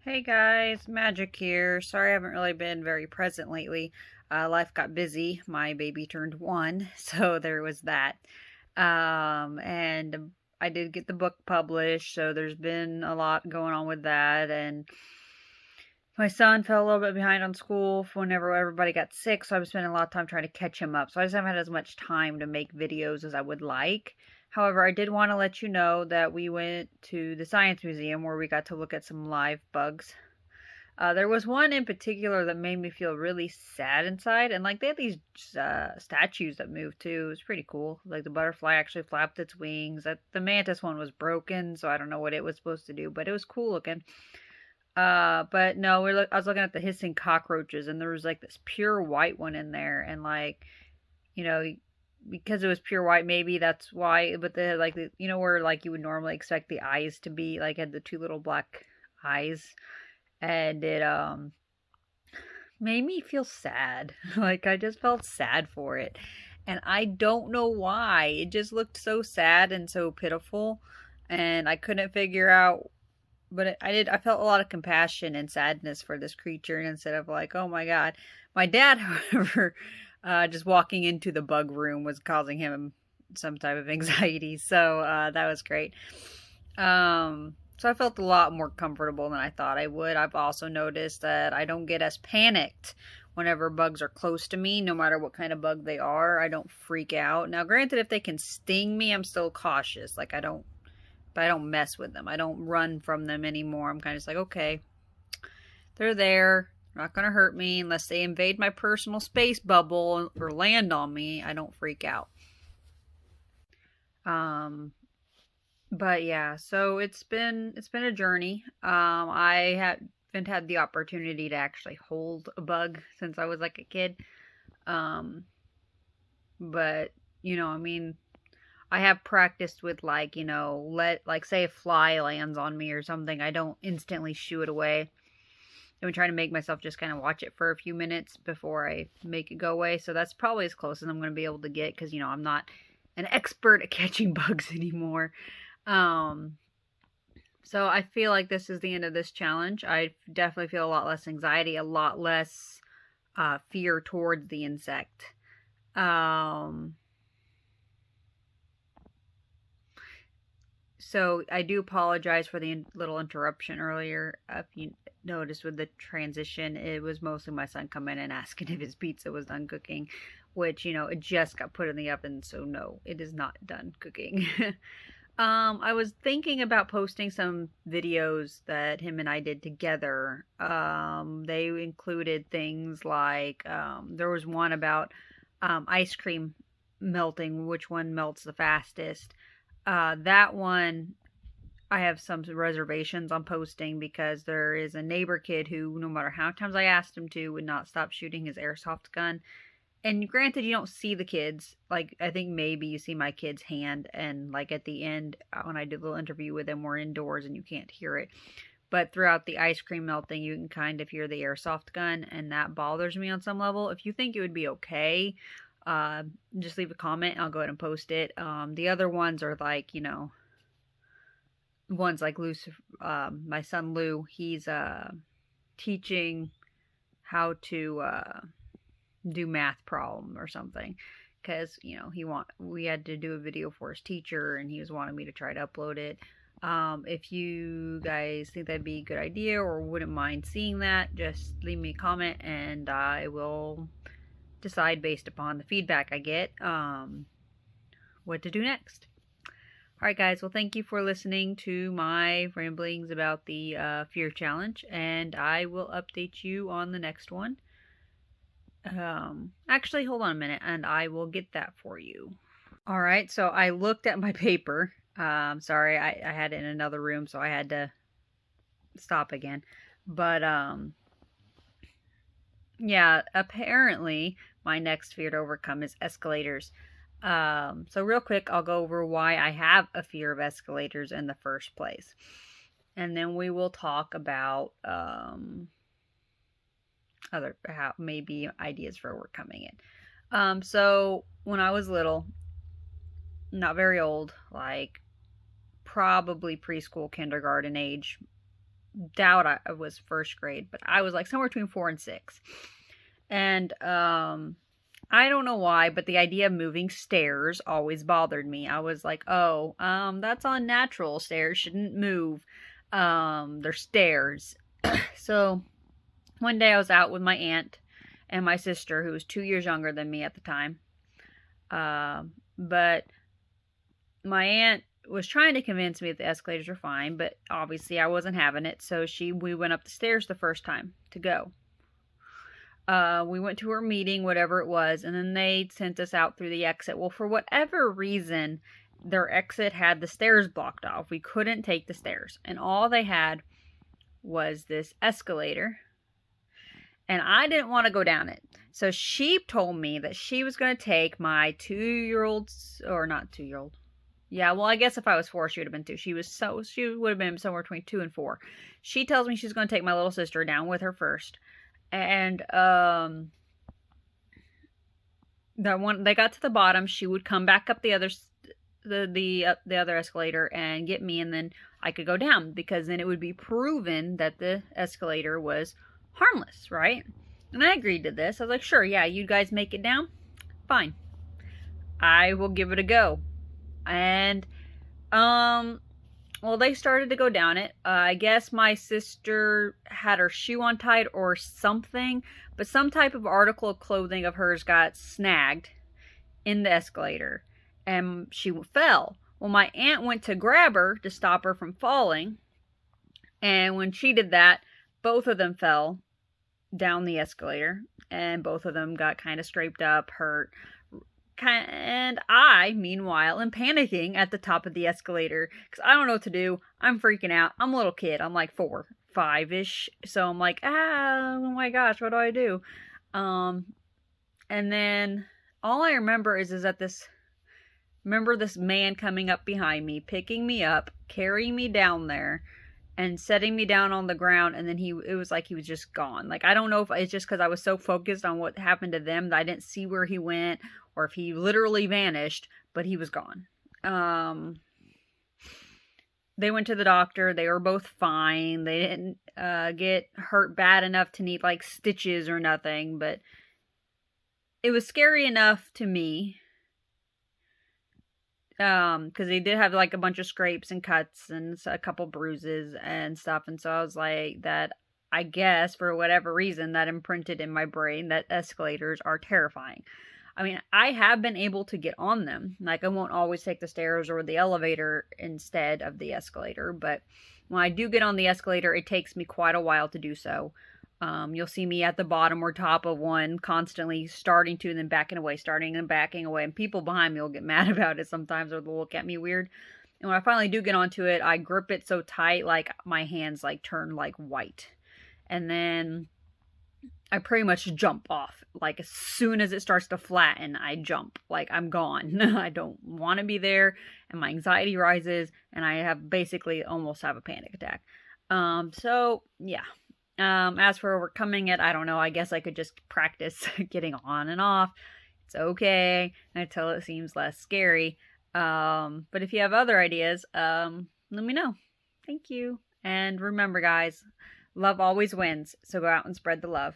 Hey guys, Magic here. Sorry I haven't really been very present lately. Life got busy. My baby turned one, so there was that. And I did get the book published, so there's been a lot going on with that. And my son fell a little bit behind on school whenever everybody got sick, so I was spending a lot of time trying to catch him up. So I just haven't had as much time to make videos as I would like. However, I did want to let you know that we went to the Science Museum where we got to look at some live bugs. There was one in particular that made me feel really sad inside, and like they had these statues that moved too. It was pretty cool. Like the butterfly actually flapped its wings. The mantis one was broken, so I don't know what it was supposed to do, but it was cool looking. But no, I was looking at the hissing cockroaches, and there was like this pure white one in there, and like you know because it was pure white, maybe that's why. But the like the where like you would normally expect the eyes to be, like had the two little black eyes, and it made me feel sad. Like I just felt sad for it. And I don't know why. It just looked so sad and so pitiful. And I couldn't figure out, but I felt a lot of compassion and sadness for this creature, and instead of like, oh my god. My dad, however, just walking into the bug room was causing him some type of anxiety. So that was great. So I felt a lot more comfortable than I thought I would. I've also noticed that I don't get as panicked whenever bugs are close to me, no matter what kind of bug they are. I don't freak out. Now, granted, if they can sting me, I'm still cautious. Like but I don't mess with them. I don't run from them anymore. I'm kind of just like, okay, they're there. They're not going to hurt me unless they invade my personal space bubble or land on me. I don't freak out. Um, But yeah, so it's been a journey. I haven't had the opportunity to actually hold a bug since I was like a kid. Um, but I mean, I have practiced with like, let like say a fly lands on me or something, I don't instantly shoo it away. I've been trying to make myself just kind of watch it for a few minutes before I make it go away. So that's probably as close as I'm going to be able to get because I'm not an expert at catching bugs anymore. Um, So I feel like this is the end of this challenge. I definitely feel a lot less anxiety, a lot less fear towards the insect. Um, so I do apologize for the little interruption earlier. If you noticed with the transition, it was mostly my son coming and asking if his pizza was done cooking, which, it just got put in the oven. So no, it is not done cooking. I was thinking about posting some videos that him and I did together. They included things like there was one about ice cream melting, which one melts the fastest. That one I have some reservations on posting because there is a neighbor kid who, no matter how many times I asked him to, would not stop shooting his airsoft gun. And granted, you don't see the kids. Like, I think maybe you see my kid's hand, and like at the end, when I did a little interview with them, we're indoors and you can't hear it. But throughout the ice cream melting, you can kind of hear the airsoft gun, and that bothers me on some level. If you think it would be okay, uh, just leave a comment and I'll go ahead and post it. The other ones are like, ones like my son Lou, he's teaching how to do math problem or something, because we had to do a video for his teacher and he was wanting me to try to upload it. If you guys think that'd be a good idea or wouldn't mind seeing that, just leave me a comment and I will decide based upon the feedback I get what to do next. Alright guys, well thank you for listening to my ramblings about the fear challenge, and I will update you on the next one. Actually, hold on a minute, and I will get that for you. All right, so I looked at my paper. Sorry, I had it in another room, so I had to stop again. But, yeah, apparently my next fear to overcome is escalators. So real quick, I'll go over why I have a fear of escalators in the first place. And then we will talk about, maybe ideas for overcoming it. So when I was little, not very old, like probably preschool, kindergarten age, doubt I was first grade, but I was like somewhere between 4 and 6. And I don't know why, but the idea of moving stairs always bothered me. I was like, oh, that's unnatural. Stairs shouldn't move. They're stairs. So one day I was out with my aunt and my sister, who was 2 years younger than me at the time. But my aunt was trying to convince me that the escalators were fine, but obviously I wasn't having it. So we went up the stairs the first time to go. We went to her meeting, whatever it was, and then they sent us out through the exit. Well, for whatever reason, their exit had the stairs blocked off. We couldn't take the stairs, and all they had was this escalator, and I didn't want to go down it. So she told me that she was going to take my 2-year-old, or not 2-year-old. Yeah, well, I guess if I was 4, she would have been 2. She would have been somewhere between 2 and 4. She tells me she's going to take my little sister down with her first. And they got to the bottom, she would come back up the other escalator and get me, and then I could go down, because then it would be proven that the escalator was harmless, right? And I agreed to this. I was like, sure, yeah, you guys make it down, fine, I will give it a go. And well, they started to go down it. I guess my sister had her shoe untied or something, but some type of article of clothing of hers got snagged in the escalator, and she fell. Well, my aunt went to grab her to stop her from falling, and when she did that, both of them fell down the escalator, and both of them got kind of scraped up, hurt. And I, meanwhile, am panicking at the top of the escalator because I don't know what to do. I'm freaking out. I'm a little kid. I'm like 4, 5-ish. So I'm like, oh my gosh, what do I do? And then all I remember is that this man coming up behind me, picking me up, carrying me down there, and setting me down on the ground, and then it was like he was just gone. Like, I don't know if it's just because I was so focused on what happened to them that I didn't see where he went, or if he literally vanished, but he was gone. They went to the doctor. They were both fine. They didn't get hurt bad enough to need, like, stitches or nothing, but it was scary enough to me. Because they did have like a bunch of scrapes and cuts and a couple bruises and stuff, and so I was like, that, I guess for whatever reason, that imprinted in my brain that escalators are terrifying. I mean, I have been able to get on them. Like, I won't always take the stairs or the elevator instead of the escalator, but when I do get on the escalator, it takes me quite a while to do so. You'll see me at the bottom or top of one, constantly starting to and then backing away, starting and backing away. And people behind me will get mad about it sometimes, or they'll look at me weird. And when I finally do get onto it, I grip it so tight, like my hands like turn like white. And then I pretty much jump off. Like, as soon as it starts to flatten, I jump. Like, I'm gone. I don't want to be there. And my anxiety rises. And I have basically almost have a panic attack. So, yeah. As for overcoming it, I don't know. I guess I could just practice getting on and off. It's okay until it seems less scary. But if you have other ideas, let me know. Thank you. And remember, guys, love always wins. So go out and spread the love.